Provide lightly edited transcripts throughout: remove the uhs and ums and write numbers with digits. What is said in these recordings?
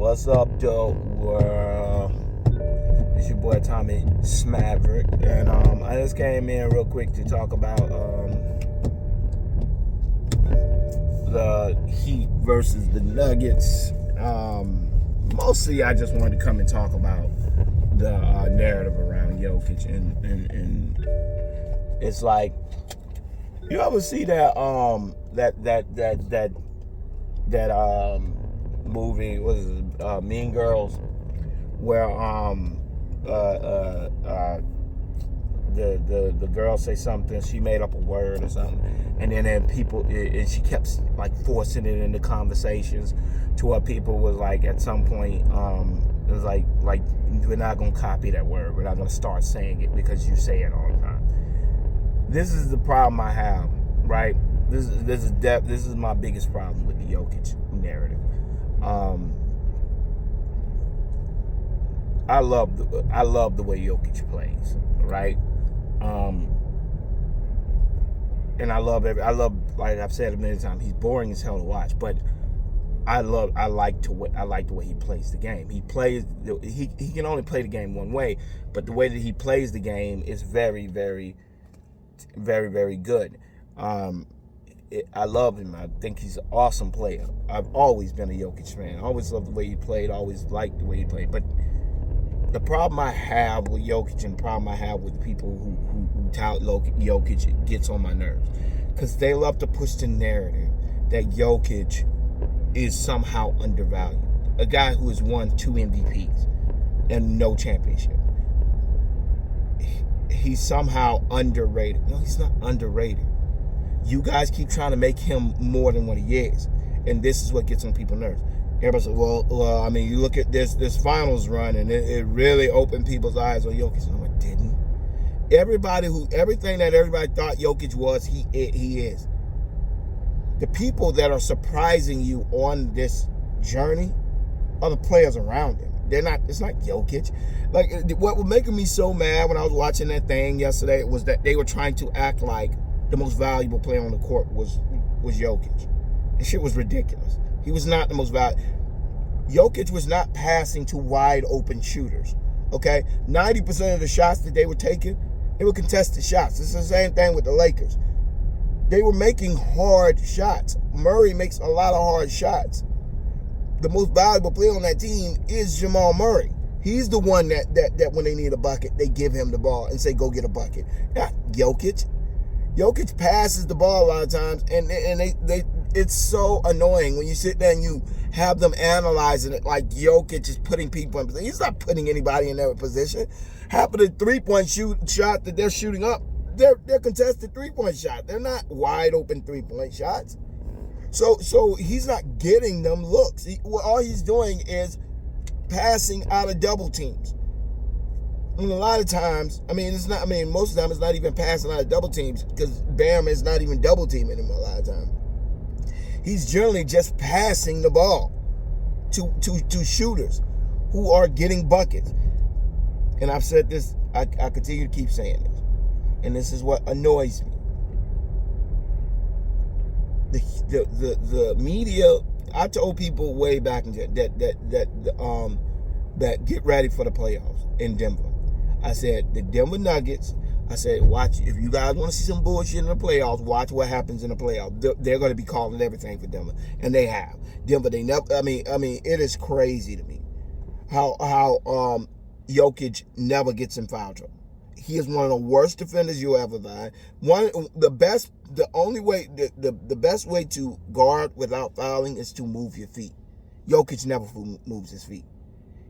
What's up, dope world? It's your boy Tommy Smaverick, and I just came in real quick to talk about the Heat versus the Nuggets. Mostly, I just wanted to come and talk about the narrative around Jokic, and it's like, you ever see that movie, what is it, Mean Girls, where the girl say something, she made up a word or something, and then people, and she kept like forcing it into conversations to where people was like, at some point, it was like we're not gonna copy that word, we're not gonna start saying it because you say it all the time. This is the problem I have, right? This is my biggest problem with the Jokic narrative. I love the way Jokic plays, right? And I love, like I've said a million times, he's boring as hell to watch, but I like the way he plays the game. He can only play the game one way, but the way that he plays the game is very, very, very, very good. I love him. I think he's an awesome player. I've always been a Jokic fan. I always loved the way he played. Always liked the way he played. But the problem I have with Jokic, and the problem I have with people who tout Jokic, gets on my nerves, because they love to push the narrative that Jokic is somehow undervalued. A guy who has won 2 MVPs and no championship. He's somehow underrated. No, he's not underrated. You guys keep trying to make him more than what he is, and this is what gets on people's nerves. Everybody says, well, I mean, you look at this finals run, and it really opened people's eyes on Jokic. No, it didn't. Everything that everybody thought Jokic was, he is. The people that are surprising you on this journey are the players around him. It's not Jokic. Like, what was making me so mad when I was watching that thing yesterday was that they were trying to act like the most valuable player on the court was Jokic. This shit was ridiculous. He was not the most valuable. Jokic was not passing to wide open shooters. Okay? 90% of the shots that they were taking, they were contested shots. It's the same thing with the Lakers. They were making hard shots. Murray makes a lot of hard shots. The most valuable player on that team is Jamal Murray. He's the one that when they need a bucket, they give him the ball and say, go get a bucket. Not Jokic. Jokic passes the ball a lot of times, and they it's so annoying when you sit there and you have them analyzing it like Jokic is putting people in position. He's not putting anybody in their position. Half of the three-point shot that they're shooting up, they're contested three-point shots. They're not wide open three-point shots. So he's not getting them looks. All he's doing is passing out of double teams. And a lot of times, most of the time it's not even passing out of double teams, because Bam is not even double teaming him a lot of times. He's generally just passing the ball to shooters who are getting buckets. And I've said this, I continue to keep saying this. And this is what annoys me. The media, I told people way back in that get ready for the playoffs in Denver. I said, the Denver Nuggets, I said, watch, if you guys want to see some bullshit in the playoffs, watch what happens in the playoffs. They're going to be calling everything for Denver. And they have. Denver, they never, it is crazy to me how Jokic never gets in foul trouble. He is one of the worst defenders you'll ever find. The best way to guard without fouling is to move your feet. Jokic never moves his feet.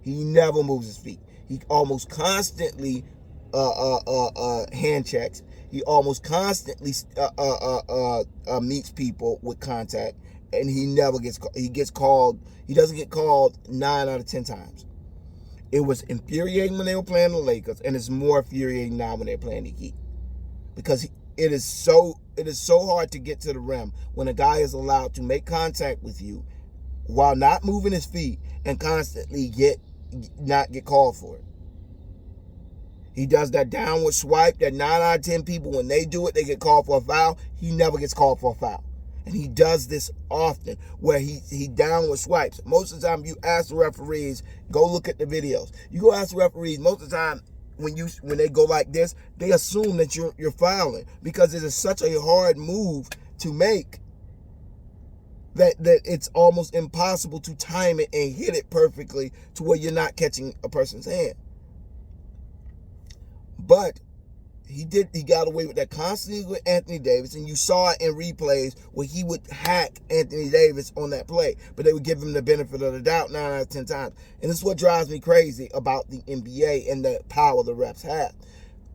He never moves his feet. He almost constantly hand checks. He almost constantly meets people with contact, and he never gets. He gets called. He doesn't get called 9 out of 10 times. It was infuriating when they were playing the Lakers, and it's more infuriating now when they're playing the Heat, because it is so hard to get to the rim when a guy is allowed to make contact with you while not moving his feet and constantly not get called for it. He does that downward swipe that 9 out of 10 people, when they do it, they get called for a foul. He never gets called for a foul. And he does this often where he downward swipes. Most of the time you ask the referees, go look at the videos. You go ask the referees, most of the time when they go like this, they assume that you're fouling because it is such a hard move to make that it's almost impossible to time it and hit it perfectly to where you're not catching a person's hand. But he got away with that constantly with Anthony Davis, and you saw it in replays where he would hack Anthony Davis on that play, but they would give him the benefit of the doubt 9 out of 10 times. And this is what drives me crazy about the NBA and the power the refs have.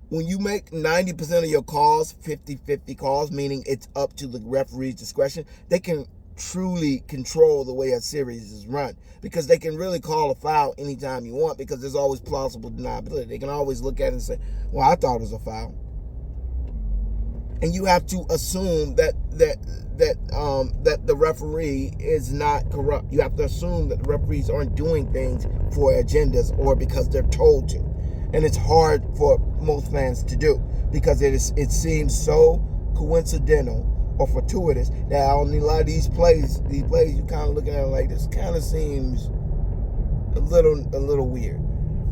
When you make 90% of your calls 50-50 calls, meaning it's up to the referee's discretion, they can truly control the way a series is run, because they can really call a foul anytime you want, because there's always plausible deniability. They can always look at it and say, well, I thought it was a foul. And you have to assume that the referee is not corrupt. You have to assume that the referees aren't doing things for agendas or because they're told to. And it's hard for most fans to do because it seems so coincidental or fortuitous that on a lot of these plays you kind of looking at it like, this kind of seems a little weird.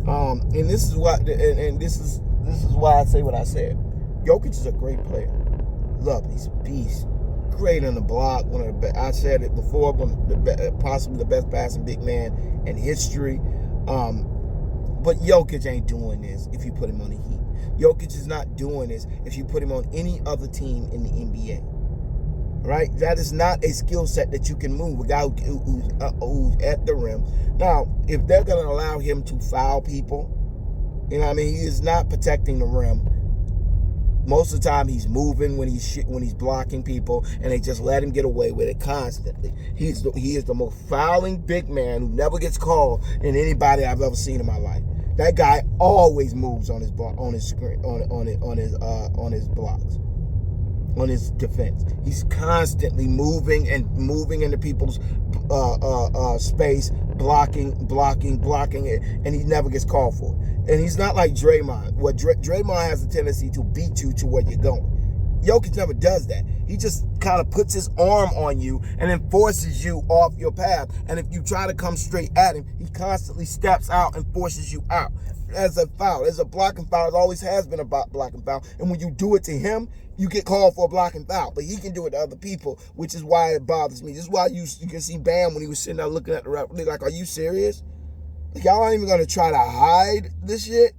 And this is why, and this is why I say what I said. Jokic is a great player. Love him. He's a beast. Great on the block. One of the best. I said it before. Possibly the best passing big man in history. But Jokic ain't doing this if you put him on the Heat. Jokic is not doing this if you put him on any other team in the NBA. Right? That is not a skill set that you can move. A guy who's at the rim. Now, if they're going to allow him to foul people, you know what I mean? He is not protecting the rim. Most of the time, he's moving when he's blocking people, and they just let him get away with it constantly. He is the most fouling big man who never gets called in anybody I've ever seen in my life. That guy always moves on his blocks, on his defense. He's constantly moving into people's space, blocking it, and he never gets called for it. And he's not like Draymond, where Draymond has a tendency to beat you to where you're going. Jokic never does that. He just kind of puts his arm on you and then forces you off your path. And if you try to come straight at him, he constantly steps out and forces you out. As a foul, as a blocking foul, it always has been a blocking foul. And when you do it to him, you get called for a blocking foul. But he can do it to other people, which is why it bothers me. This is why you can see Bam when he was sitting there looking at the referee like, are you serious? Like, y'all aren't even going to try to hide this shit?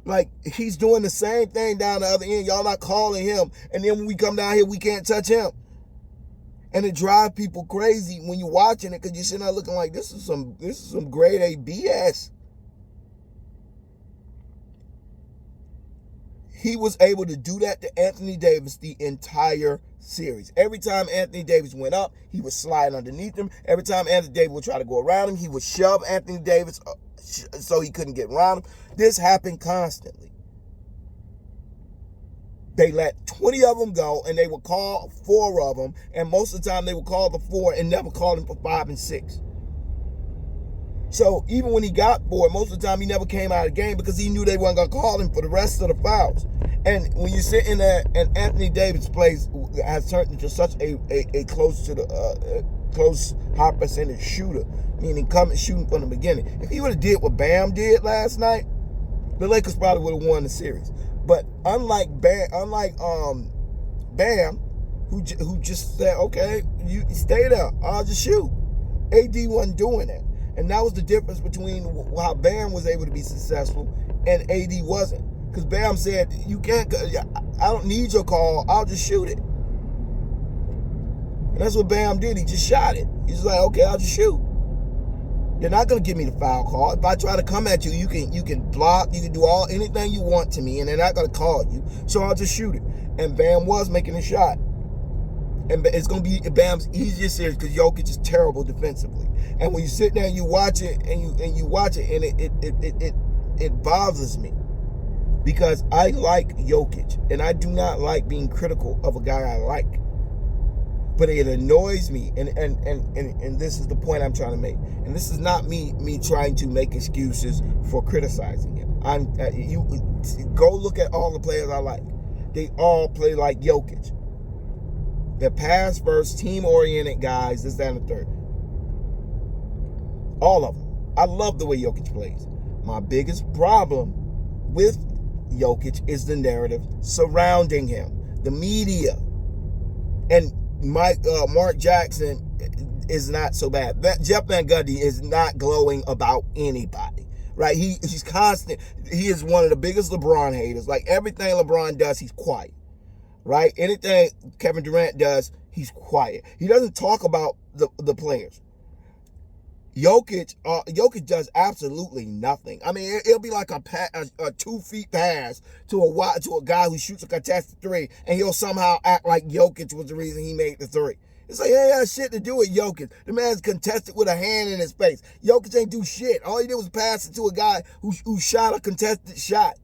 Like, he's doing the same thing down the other end. Y'all not calling him. And then when we come down here, we can't touch him. And it drives people crazy when you're watching it because you're sitting there looking like, this is some grade A BS. He was able to do that to Anthony Davis the entire series. Every time Anthony Davis went up, he would slide underneath him. Every time Anthony Davis would try to go around him, he would shove Anthony Davis so he couldn't get around him. This happened constantly. They let 20 of them go, and they would call 4 of them, and most of the time they would call the 4 and never call him for 5 and 6. So even when he got bored, most of the time he never came out of the game because he knew they weren't going to call him for the rest of the fouls. And when you're sitting there and Anthony Davis has turned into such a close to the close high percentage shooter, meaning coming shooting from the beginning. If he would have did what Bam did last night, the Lakers probably would have won the series. But unlike Bam, who just said, okay, you stay there, I'll just shoot. AD wasn't doing that. And that was the difference between how Bam was able to be successful and AD wasn't. Because Bam said, you can't, I don't need your call, I'll just shoot it. And that's what Bam did, he just shot it. He's like, okay, I'll just shoot. You're not going to give me the foul call. If I try to come at you, you can block, you can do anything you want to me, and they're not going to call you. So I'll just shoot it. And Bam was making a shot. And it's going to be Bam's easiest series because Jokic is terrible defensively. And when you sit there and you watch it, and it bothers me because I like Jokic, and I do not like being critical of a guy I like. But it annoys me, and this is the point I'm trying to make. And this is not me trying to make excuses for criticizing him. You go look at all the players I like. They all play like Jokic. They're pass first, team-oriented guys, this, that, and the third. All of them. I love the way Jokic plays. My biggest problem with Jokic is the narrative surrounding him. The media. And Mark Jackson is not so bad. Jeff Van Gundy is not glowing about anybody. Right? He's constant. He is one of the biggest LeBron haters. Like everything LeBron does, he's quiet. Right? Anything Kevin Durant does, he's quiet. He doesn't talk about the players. Jokic does absolutely nothing. I mean, it'll be like a 2 feet pass to a guy who shoots a contested three, and he'll somehow act like Jokic was the reason he made the three. It's like, hey, that shit to do with Jokic. The man's contested with a hand in his face. Jokic ain't do shit. All he did was pass it to a guy who shot a contested shot.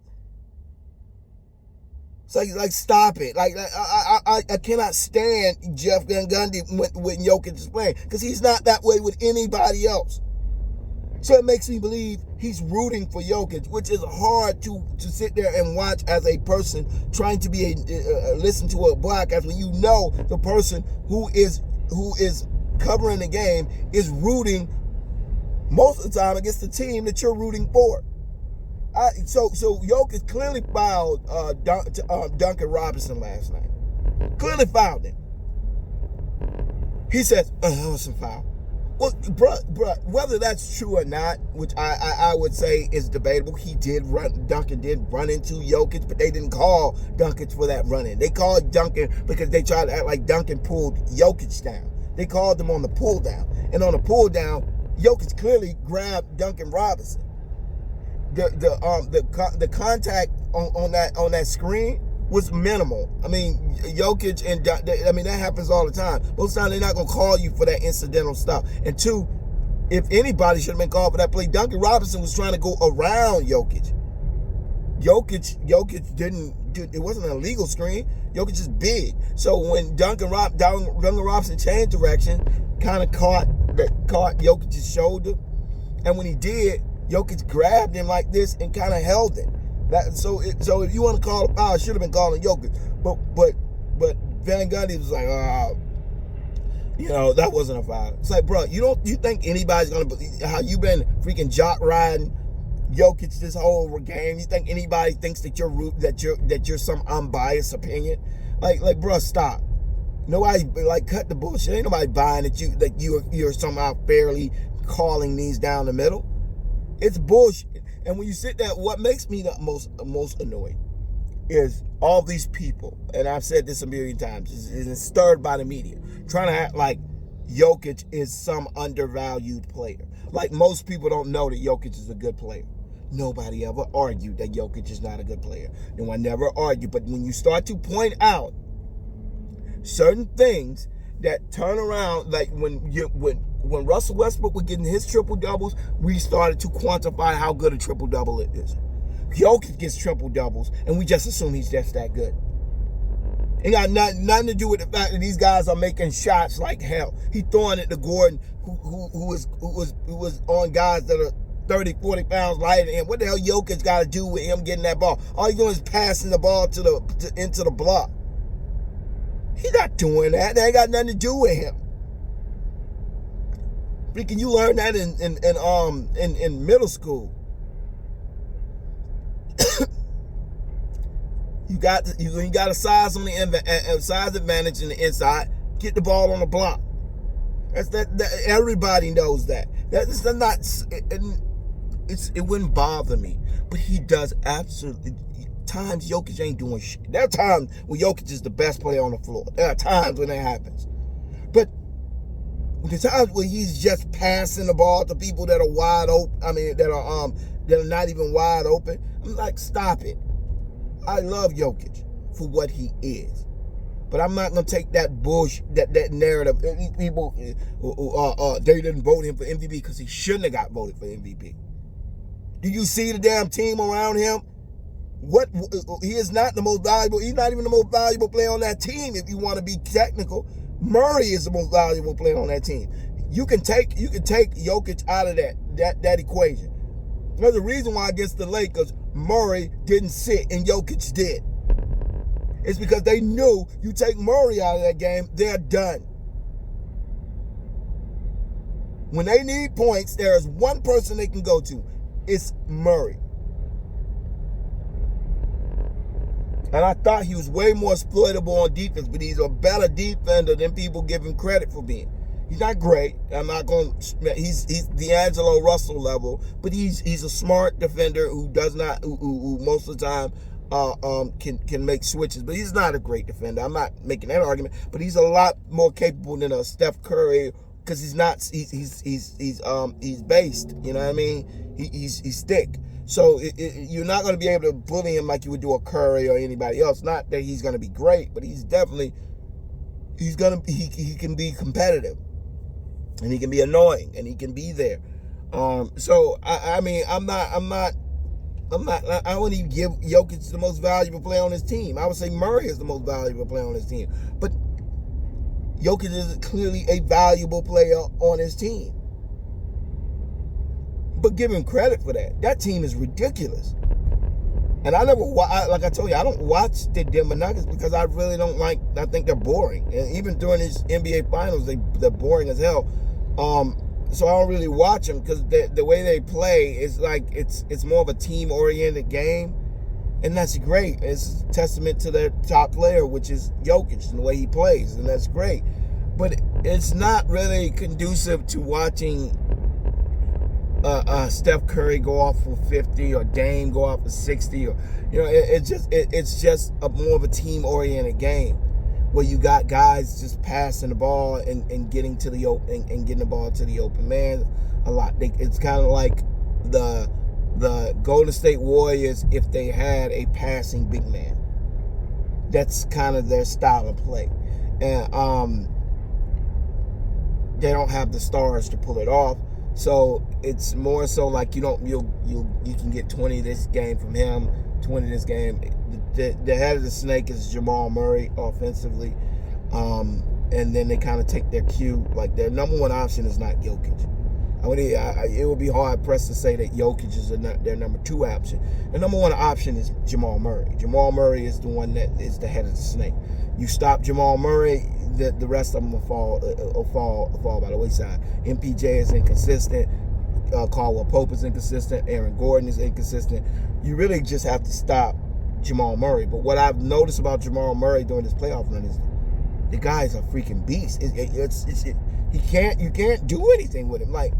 It's like stop it. Like I cannot stand Jeff Van Gundy when Jokic is playing, because he's not that way with anybody else. So it makes me believe he's rooting for Jokic, which is hard to sit there and watch as a person trying to be listen to a broadcast when you know the person who is covering the game is rooting most of the time against the team that you're rooting for. So Jokic clearly fouled Duncan Robinson last night. Clearly fouled him. He says, that was some foul. Well, bruh, whether that's true or not, which I would say is debatable, Duncan did run into Jokic, but they didn't call Duncan for that run-in. They called Duncan because they tried to act like Duncan pulled Jokic down. They called him on the pull down. And on the pull down, Jokic clearly grabbed Duncan Robinson. The contact on that screen was minimal. I mean, Jokic and that happens all the time. Most of the time, they're not gonna call you for that incidental stuff. And two, if anybody should have been called for that play, Duncan Robinson was trying to go around Jokic. Jokic didn't. It wasn't an illegal screen. Jokic is big, so when Duncan Robinson changed direction, kind of caught Jokic's shoulder, and when he did, Jokic grabbed him like this and kind of held it. So if you want to call a foul, it should have been calling Jokic. But Van Gundy was like, that wasn't a foul. It's like, bro, you think anybody's gonna believe how you been freaking jock riding Jokic this whole game? You think anybody thinks that you're some unbiased opinion? Like, bro, stop. Nobody cut the bullshit. Ain't nobody buying that you're somehow fairly calling these down the middle. It's bullshit. And when you sit there, what makes me the most annoyed is all these people, and I've said this a million times, is stirred by the media, trying to act like Jokic is some undervalued player. Like most people don't know that Jokic is a good player. Nobody ever argued that Jokic is not a good player. No one never argued. But when you start to point out certain things that turn around, like when Russell Westbrook was getting his triple-doubles, we started to quantify how good a triple-double it is. Jokic gets triple-doubles, and we just assume he's just that good. It got nothing to do with the fact that these guys are making shots like hell. He throwing it to Gordon, who was on guys that are 30, 40 pounds lighter than him. What the hell Jokic got to do with him getting that ball? All he's doing is passing the ball into the block. He's not doing that. That ain't got nothing to do with him. Freaking, you learn that in middle school. you got a size on the size advantage in the inside. Get the ball on the block. That everybody knows that. That's not. It wouldn't bother me, but he does absolutely. Times Jokic ain't doing shit. There are times when Jokic is the best player on the floor. There are times when that happens, but the times when he's just passing the ball to people that are wide open. I mean, that are not even wide open. I'm like, stop it. I love Jokic for what he is, but I'm not gonna take that bullshit, that narrative. People, they didn't vote him for MVP because he shouldn't have got voted for MVP. Do you see the damn team around him? What he is not the most valuable. He's not even the most valuable player on that team. If you want to be technical, Murray is the most valuable player on that team. You can take Jokic out of that equation. There's a reason why against the Lakers, Murray didn't sit and Jokic did. It's because they knew you take Murray out of that game, they're done. When they need points, there is one person they can go to. It's Murray. And I thought he was way more exploitable on defense, but he's a better defender than people give him credit for being. He's not great. I'm not going. He's D'Angelo Russell level, but he's a smart defender who does not who most of the time can make switches. But he's not a great defender. I'm not making that argument. But he's a lot more capable than a Steph Curry because he's not. He's based. You know what I mean? He's thick. So you're not going to be able to bully him like you would do a Curry or anybody else. Not that he's going to be great, but he's definitely he can be competitive, and he can be annoying, and he can be there. So I mean I wouldn't even give Jokic the most valuable player on his team. I would say Murray is the most valuable player on his team, but Jokic is clearly a valuable player on his team. But give him credit for that. That team is ridiculous. And I never, like I told you, I don't watch the Denver Nuggets because I really don't like, I think they're boring. And even during these NBA Finals, they're boring as hell. So I don't really watch them because the way they play is like, it's more of a team-oriented game. And that's great. It's a testament to their top player, which is Jokic, and the way he plays. And that's great. But it's not really conducive to watching Steph Curry go off for 50 or Dame go off for 60, or it's just a more of a team-oriented game where you got guys just passing the ball and getting to the open and getting the ball to the open man a lot. It's kind of like the Golden State Warriors if they had a passing big man. That's kind of their style of play, and they don't have the stars to pull it off. So it's more so like you can get 20 this game from him, 20 this game. The head of the snake is Jamal Murray offensively, and then they kind of take their cue. Like their number one option is not Jokic. It would be hard pressed to say that Jokic is their number two option. The number one option is Jamal Murray. Jamal Murray is the one that is the head of the snake. You stop Jamal Murray, the rest of them will fall by the wayside. MPJ is inconsistent. Caldwell Pope is inconsistent. Aaron Gordon is inconsistent. You really just have to stop Jamal Murray. But what I've noticed about Jamal Murray during this playoff run is the guy is a freaking beast. You can't do anything with him. Like,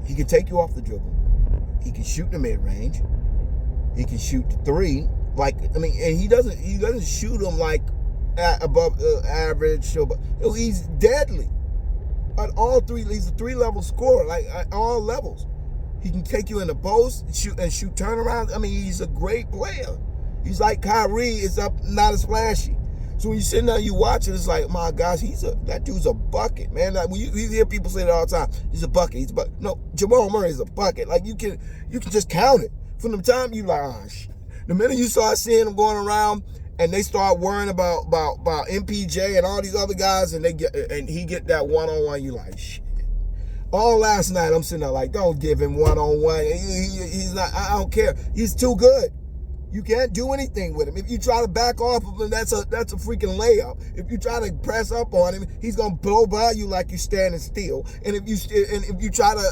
he can take you off the dribble. He can shoot the mid range. He can shoot the three. And he doesn't shoot them like above average. He's deadly at all three. He's a 3-level scorer, like at all levels. He can take you in the post and shoot turnarounds. I mean, he's a great player. He's like Kyrie, is up not as flashy. So when you sit there, you watch it, it's like, my gosh, that dude's a bucket, man. Like, when you hear people say that all the time, he's a bucket. No, Jamal Murray is a bucket. Like, you can just count it. From the time you like, oh, shit. The minute you start seeing them going around and they start worrying about MPJ and all these other guys, and he get that one-on-one, you like, shit. All last night, I'm sitting there like, don't give him one-on-one. He's not, I don't care. He's too good. You can't do anything with him. If you try to back off of him, that's a freaking layup. If you try to press up on him, he's gonna blow by you like you're standing still. And if you try to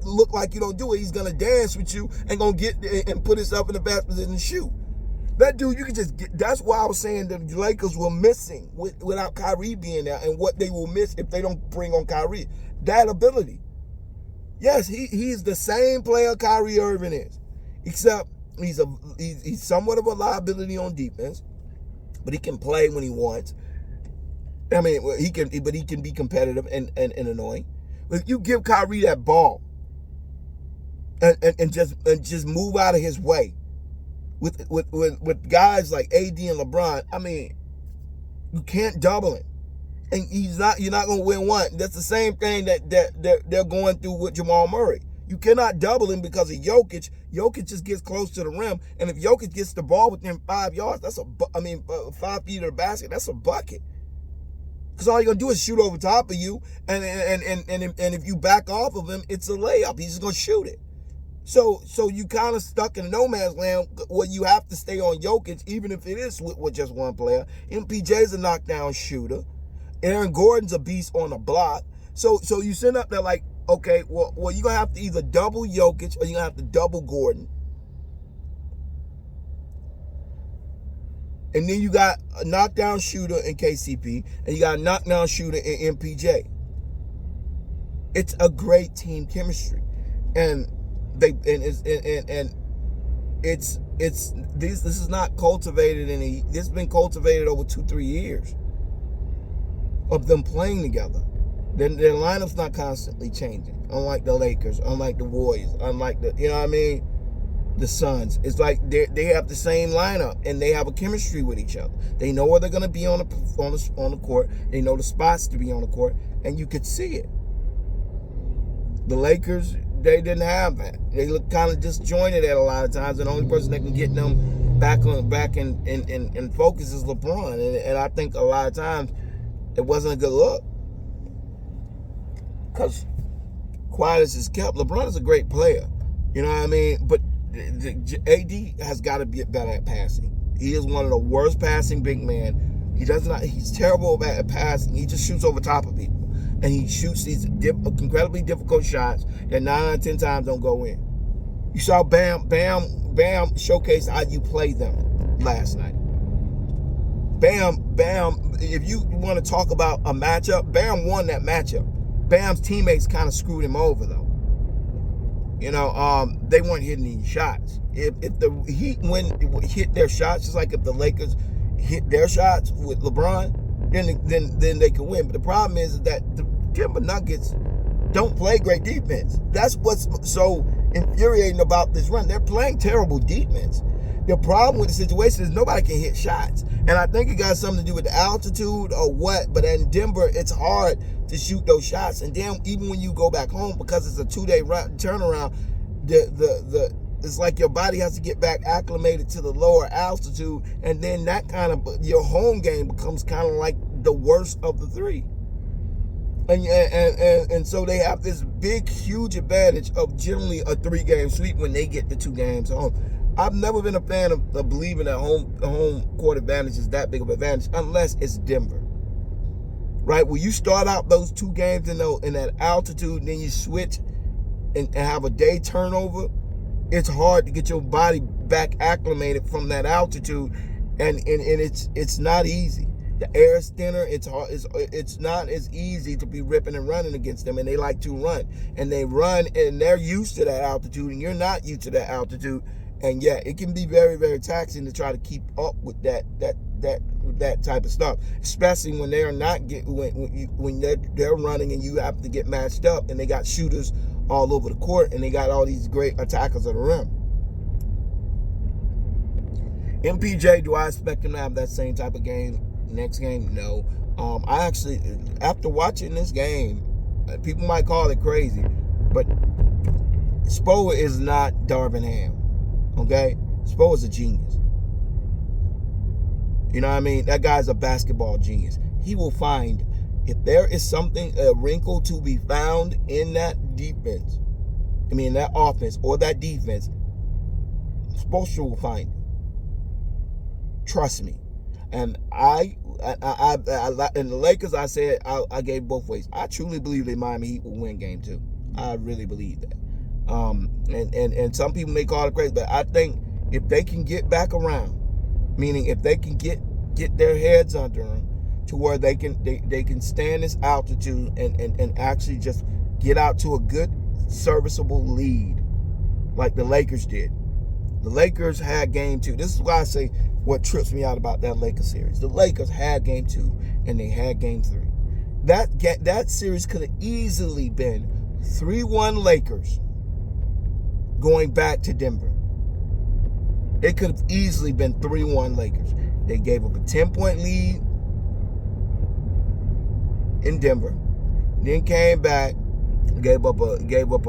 look like you don't do it, he's gonna dance with you and gonna get and put himself in the best position and shoot. That dude, you can just get. That's why I was saying that the Lakers were missing without Kyrie being there, and what they will miss if they don't bring on Kyrie. That ability. Yes, he's the same player Kyrie Irving is, except he's somewhat of a liability on defense, but he can play when he wants. I mean, he can be competitive and annoying. But if you give Kyrie that ball and just move out of his way with guys like AD and LeBron, I mean, you can't double him. And you're not going to win one. That's the same thing that they're going through with Jamal Murray. You cannot double him because of Jokic. Jokic just gets close to the rim, and if Jokic gets the ball within 5 yards, 5 feet of the basket, that's a bucket. Because all you're gonna do is shoot over top of you, and if you back off of him, it's a layup. He's just gonna shoot it. So you kind of stuck in no man's land where you have to stay on Jokic, even if it is with just one player. MPJ's a knockdown shooter. Aaron Gordon's a beast on the block. So you sit up there like, okay, well you're gonna have to either double Jokic or you're gonna have to double Gordon. And then you got a knockdown shooter in KCP, and you got a knockdown shooter in MPJ. It's a great team chemistry, and this is not cultivated this has been cultivated over 2-3 years of them playing together. Their lineup's not constantly changing, unlike the Lakers, unlike the Warriors, unlike the Suns. It's like they have the same lineup and they have a chemistry with each other. They know where they're gonna be on the court. They know the spots to be on the court, and you could see it. The Lakers, they didn't have that. They look kind of disjointed at a lot of times, and the only person that can get them back in focus is LeBron. And I think a lot of times it wasn't a good look, because quiet as is kept, LeBron is a great player. You know what I mean? But AD has got to get better at passing. He is one of the worst passing big men. He's terrible at passing. He just shoots over top of people. And he shoots these incredibly difficult shots that 9 out of 10 times don't go in. You saw Bam showcase how you play them last night. Bam, if you want to talk about a matchup, Bam won that matchup. Bam's teammates kind of screwed him over, though. You know, they weren't hitting these shots. If the Heat hit their shots, just like if the Lakers hit their shots with LeBron, then they can win. But the problem is that the Denver Nuggets don't play great defense. That's what's so infuriating about this run. They're playing terrible defense. The problem with the situation is nobody can hit shots. And I think it got something to do with the altitude or what, but in Denver, it's hard to shoot those shots. And then even when you go back home, because it's a 2-day turnaround, it's like your body has to get back acclimated to the lower altitude, and then that kind of, your home game becomes kind of like the worst of the three. And so they have this big, huge advantage of generally a 3-game sweep when they get the 2 games home. I've never been a fan of believing that home court advantage is that big of an advantage unless it's Denver. Right? When you start out those 2 games in that altitude, and then you switch and have a day turnover, it's hard to get your body back acclimated from that altitude, and it's not easy. The air is thinner. It's hard. It's not as easy to be ripping and running against them, and they like to run, and they run, and they're used to that altitude, and you're not used to that altitude, and yeah, it can be very, very taxing to try to keep up with that type of stuff, especially when they're not when they're running and you have to get matched up, and they got shooters all over the court, and they got all these great attackers at the rim. MPJ, do I expect him to have that same type of game next game? No. I actually, after watching this game, people might call it crazy, but Spo is not Darvin Ham. Okay? Spo is a genius. You know what I mean? That guy's a basketball genius. He will find, if there is a wrinkle to be found in that defense, that offense or that defense, Spoelstra will find it. Trust me. And in the Lakers, I said I gave both ways. I truly believe that Miami Heat will win game 2. I really believe that. And some people may call it crazy, but I think if they can get back around, meaning if they can get their heads under them to where they can stand this altitude and actually just get out to a good serviceable lead like the Lakers did. The Lakers had game 2. This is why I say what trips me out about that Lakers series. The Lakers had game 2 and they had game 3. That series could have easily been 3-1 Lakers going back to Denver. It could have easily been 3-1 Lakers. They gave up a 10-point lead in Denver, then came back, gave up a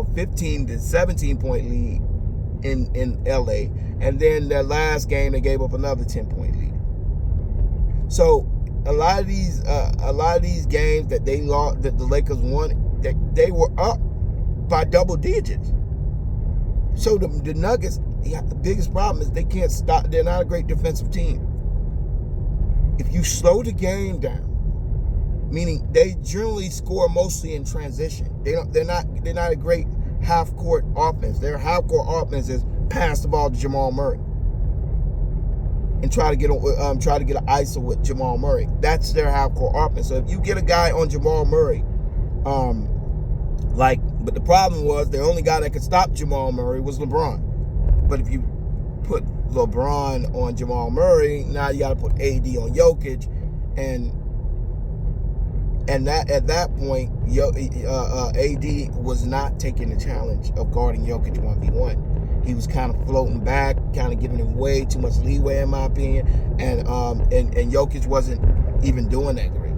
15 to 17-point lead in LA, and then their last game they gave up another 10-point lead. So a lot of these games that they lost, that the Lakers won, they were up by double digits. So the Nuggets, the biggest problem is they can't stop. They're not a great defensive team. If you slow the game down, meaning they generally score mostly in transition. They're not a great half court offense. Their half court offense is pass the ball to Jamal Murray and try to get an ISO with Jamal Murray. That's their half court offense. So if you get a guy on Jamal Murray, but the problem was the only guy that could stop Jamal Murray was LeBron. But if you put LeBron on Jamal Murray, now you got to put AD on Jokic, and that at that point, AD was not taking the challenge of guarding Jokic 1v1. He was kind of floating back, kind of giving him way too much leeway, in my opinion, and Jokic wasn't even doing that great.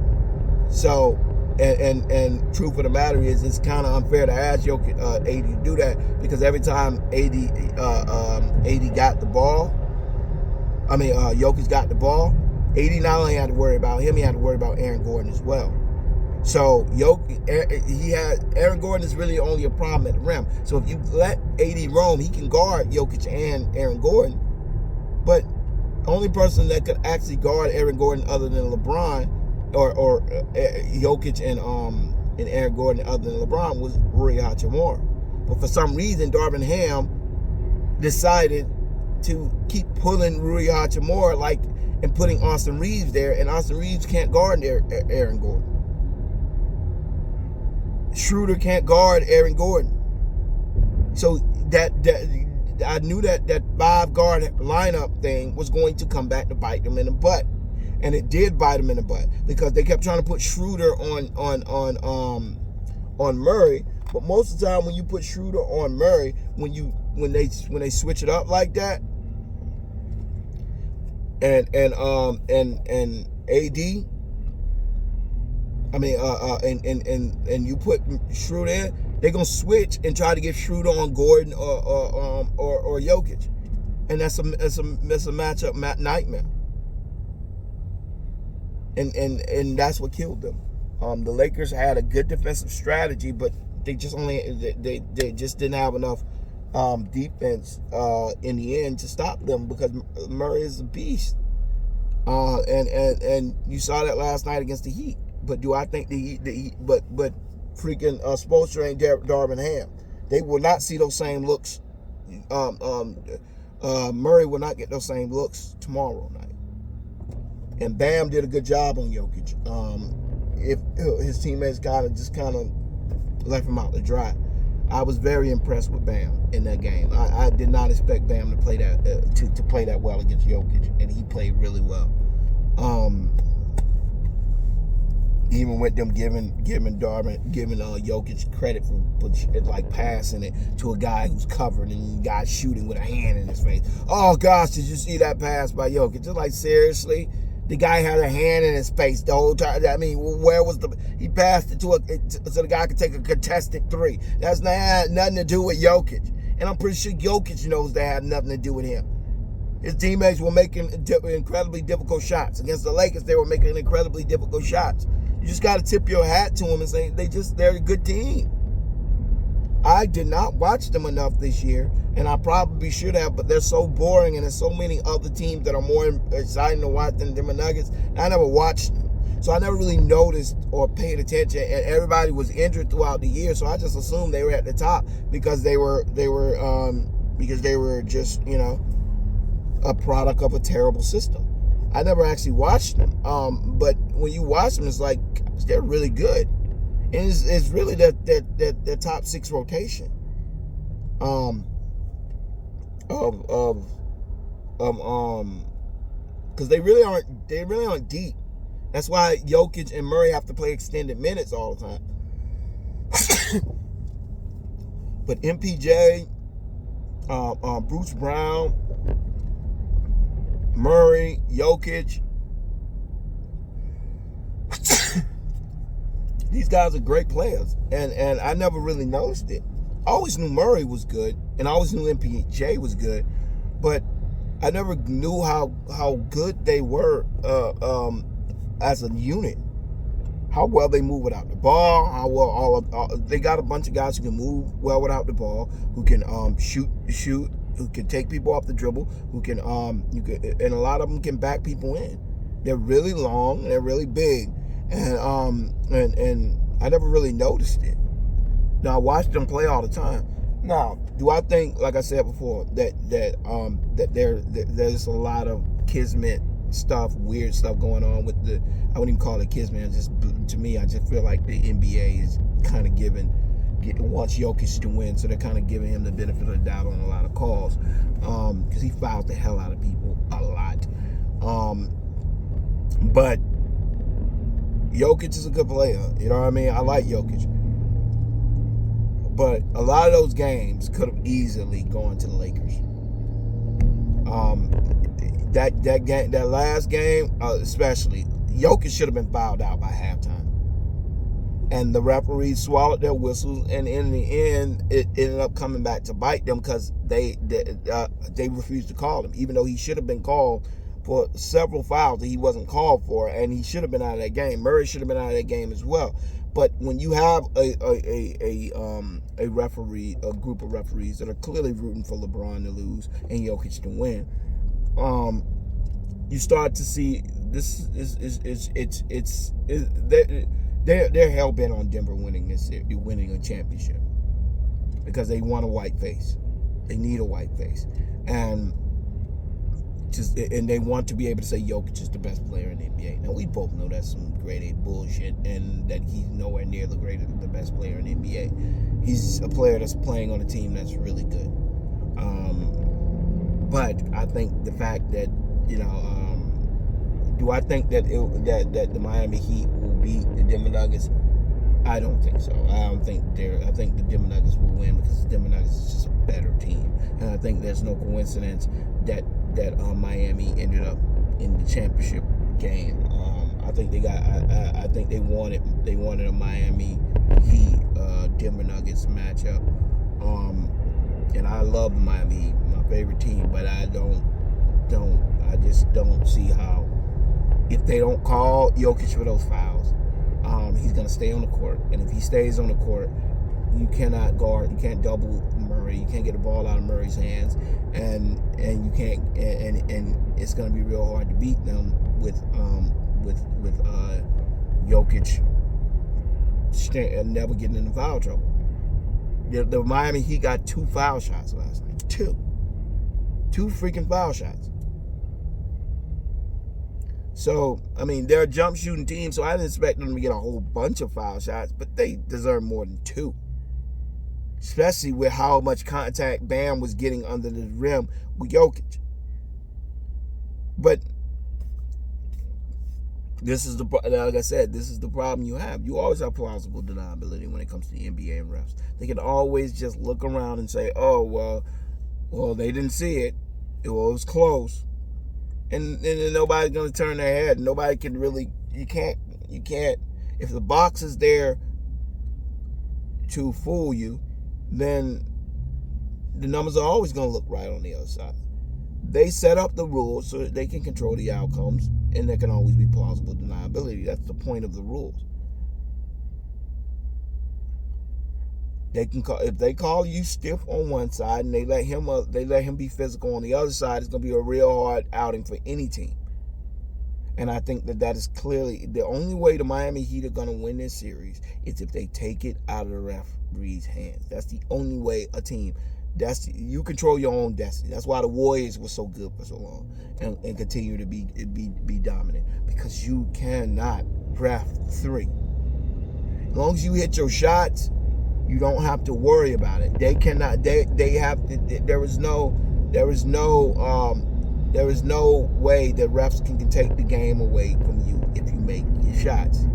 So, and truth of the matter is, it's kind of unfair to ask Jokic, AD to do that, because every time AD got the ball, Jokic got the ball, AD not only had to worry about him, he had to worry about Aaron Gordon as well. So Aaron Gordon is really only a problem at the rim. So if you let AD roam, he can guard Jokic and Aaron Gordon. But the only person that could actually guard Aaron Gordon other than LeBron, or Jokic and Aaron Gordon other than LeBron, was Rui Hachimura. But for some reason, Darvin Ham decided to keep pulling Rui Hachimura and putting Austin Reeves there, and Austin Reeves can't guard Aaron Gordon. Schroeder can't guard Aaron Gordon. So that I knew that 5-guard lineup thing was going to come back to bite them in the butt. And it did bite them in the butt, because they kept trying to put Schroeder on Murray. But most of the time when you put Schroeder on Murray, when they switch it up like that, and AD, and you put Schroeder in, they're gonna switch and try to get Schroeder on Gordon or Jokic, and that's a matchup nightmare. And that's what killed them. The Lakers had a good defensive strategy, but they just didn't have enough defense in the end to stop them, because Murray is a beast. And you saw that last night against the Heat. But do I think the Heat, but freaking Spoelstra ain't Darvin Ham. They will not see those same looks. Murray will not get those same looks tomorrow night. And Bam did a good job on Jokic. If his teammates kind of left him out to dry. I was very impressed with Bam in that game. I did not expect Bam to play that to play that well against Jokic, and he played really well. Even with them giving Jokic credit for passing it to a guy who's covered and guy shooting with a hand in his face. Oh gosh, did you see that pass by Jokic? Just seriously. The guy had a hand in his face the whole time. Where was he passed it so the guy could take a contested three. That's not nothing to do with Jokic. And I'm pretty sure Jokic knows that had nothing to do with him. His teammates were making incredibly difficult shots. Against the Lakers, they were making incredibly difficult shots. You just got to tip your hat to them and say they're a good team. I did not watch them enough this year, and I probably should have, but they're so boring, and there's so many other teams that are more exciting to watch than the Nuggets. I never watched them, so I never really noticed or paid attention. And everybody was injured throughout the year, so I just assumed they were at the top because they were just a product of a terrible system. I never actually watched them, but when you watch them, it's like they're really good. And it's really that top 6 rotation because they really aren't deep. That's why Jokic and Murray have to play extended minutes all the time. But MPJ, Bruce Brown, Murray, Jokic, these guys are great players, and I never really noticed it. I always knew Murray was good, and I always knew MPJ was good, but I never knew how good they were as a unit. how well they move without the ball, how well they got a bunch of guys who can move well without the ball, who can shoot, who can take people off the dribble, who can and a lot of them can back people in. They're really long, they're really big, and I never really noticed it. Now I watch them play all the time. Now, do I think, like I said before, that there's a lot of kismet stuff, weird stuff going on with the, I wouldn't even call it kismet. Just to me, I just feel like the NBA is kind of wants Jokic to win, so they're kind of giving him the benefit of the doubt on a lot of calls, because he fouls the hell out of people a lot. But Jokic is a good player. You know what I mean? I like Jokic. But a lot of those games could have easily gone to the Lakers. That last game, especially, Jokic should have been fouled out by halftime. And the referees swallowed their whistles, and in the end, it ended up coming back to bite them because they refused to call him, even though he should have been called for several fouls that he wasn't called for, and he should have been out of that game. Murray should have been out of that game as well. But when you have a referee, a group of referees that are clearly rooting for LeBron to lose and Jokic to win, you start to see this they're hell bent on Denver winning a championship because they want a white face. They need a white face, and they want to be able to say Jokic is the best player in the NBA. Now we both know that's some grade A bullshit, and that he's nowhere near the best player in the NBA. He's a player that's playing on a team that's really good. But I think the fact that, do I think that that the Miami Heat will beat the Denver Nuggets? I don't think so. I think the Denver Nuggets will win because the Denver Nuggets is just a better team, and I think there's no coincidence that Miami ended up in the championship game. I think they wanted a Miami Heat Denver Nuggets matchup. And I love Miami Heat, my favorite team, but I just don't see how, if they don't call Jokic for those fouls, he's gonna stay on the court. And if he stays on the court, you can't double Murray, you can't get the ball out of Murray's hands, and you can't, and it's gonna be real hard to beat them with Jokic never getting into foul trouble. The Miami Heat got 2 foul shots last night. Two freaking foul shots. So, I mean, they're a jump shooting team, so I didn't expect them to get a whole bunch of foul shots, but they deserve more than 2. Especially with how much contact Bam was getting under the rim with Jokic. But this is like I said, this is the problem you have. You always have plausible deniability when it comes to the NBA and refs. They can always just look around and say, "Oh, well, they didn't see it. Well, it was close," and nobody's gonna turn their head. Nobody can really. You can't. If the box is there to fool you, then the numbers are always gonna look right on the other side. They set up the rules so that they can control the outcomes, and there can always be plausible deniability. That's the point of the rules. They can call, if they call you stiff on one side and they let him be physical on the other side, it's going to be a real hard outing for any team. And I think that is clearly the only way the Miami Heat are going to win this series is if they take it out of the referee's hands. That's the only way a team. You control your own destiny. That's why the Warriors were so good for so long and continue to be dominant, because you cannot ref 3. As long as you hit your shots, you don't have to worry about it. They cannot. They have. There is no way that refs can take the game away from you if you make your shots.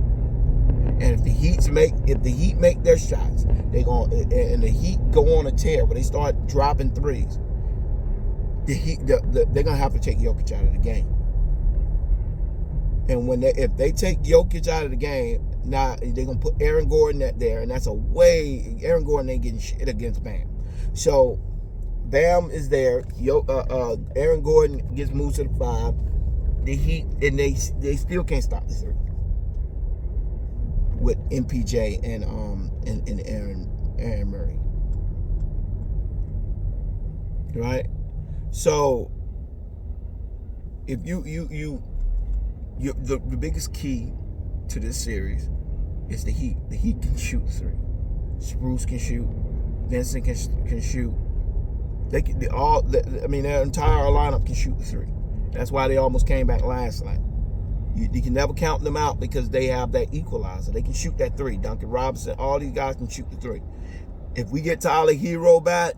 And if the Heat make their shots, and the Heat go on a tear where they start dropping threes, they're gonna have to take Jokic out of the game. And if they take Jokic out of the game, now they're gonna put Aaron Gordon there, and that's Aaron Gordon ain't getting shit against Bam. So Bam is there. Aaron Gordon gets moved to the 5. The Heat, and they still can't stop the 3. with MPJ and Aaron Murray. Right? So if the biggest key to this series is the Heat. The Heat can shoot three. Spruce can shoot. Vincent can shoot. Their entire lineup can shoot three. That's why they almost came back last night. You can never count them out because they have that equalizer. They can shoot that three. Duncan Robinson, all these guys can shoot the three. If we get Tyler Hero back,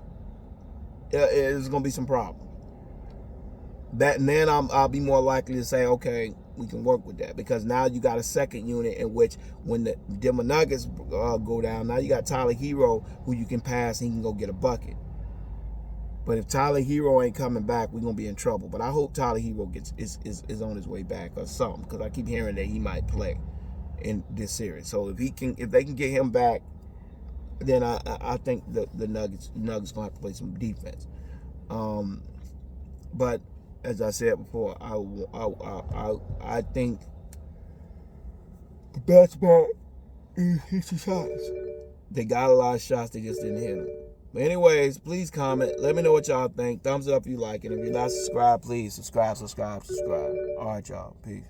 there's gonna be some problems. That, and then I'll be more likely to say, okay, we can work with that, because now you got a second unit in which when the Denver Nuggets go down, now you got Tyler Hero who you can pass and he can go get a bucket. But if Tyler Hero ain't coming back, we're gonna be in trouble. But I hope Tyler Hero is on his way back or something, because I keep hearing that he might play in this series. So if they can get him back, then I think the Nuggets gonna have to play some defense. But as I said before, I think the best bet is hit the shots. They got a lot of shots, they just didn't hit them. But anyways, please comment. Let me know what y'all think. Thumbs up if you like it. If you're not subscribed, please subscribe. All right, y'all. Peace.